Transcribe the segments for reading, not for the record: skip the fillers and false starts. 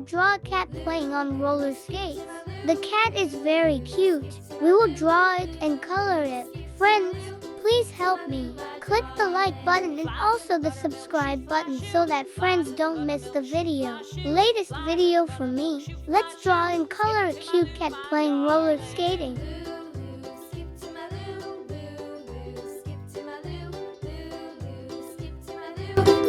draw a cat playing on roller skates. The cat is very cute. We will draw it and color it. Friends, please help me. Click the like button and also the subscribe button so that friends don't miss the latest video from me. Let's draw and color a cute cat playing roller skating.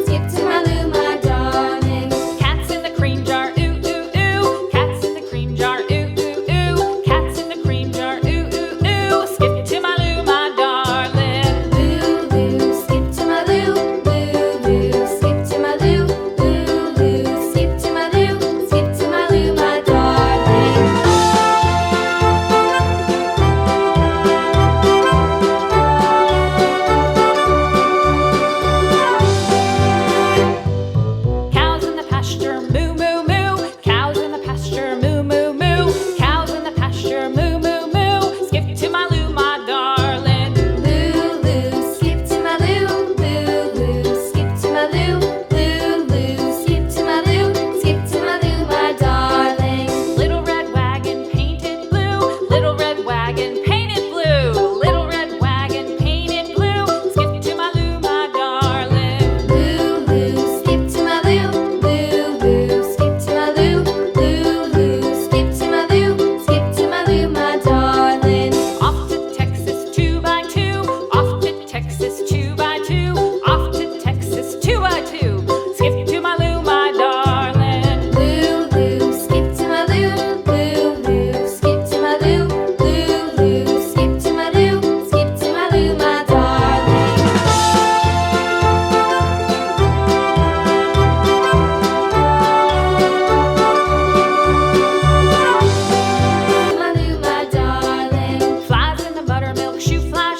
Skip to my loo, my darling. Cats in the cream jar, ooh, ooh, ooh. Cats in the cream jar, ooh, ooh, ooh. Cats in the cream jar, ooh, ooh, ooh. Skip to my loo, my darling. Loo, loo, skip to my loo. Loo, loo, skip to my loo. Loo, loo, skip to my loo. Skip to my loo, my darling. Cows in the pasture, moo, moo, moo. Cows in the pasture, moo, moo, moo. Cows in the pasture, moo, moo, moo. Skip to my loo, my darling. Loo, loo, skip to my loo. Loo, loo, skip to my loo. Loo, loo, skip to my loo. Skip to my loo, my darling. Little red wagon painted blue. Little red wagon painted blue. Little red wagon painted blue. Skip to my loo, my darling. Loo, loo, skip to my loo. Loo, loo, skip to my loo. Loo, loo, skip to my loo. Skip to my loo, my darling. Off to Texas 2x2. Off to Texas 2x2. Off to Texas 2x2. Skip to my loo, my darling. Loo, loo, skip to my loo. Loo, loo, skip to my loo. Loo, loo, skip to my loo. Skip to my loo, my darling. My loo, my darling. Flies in the buttermilk shoe fly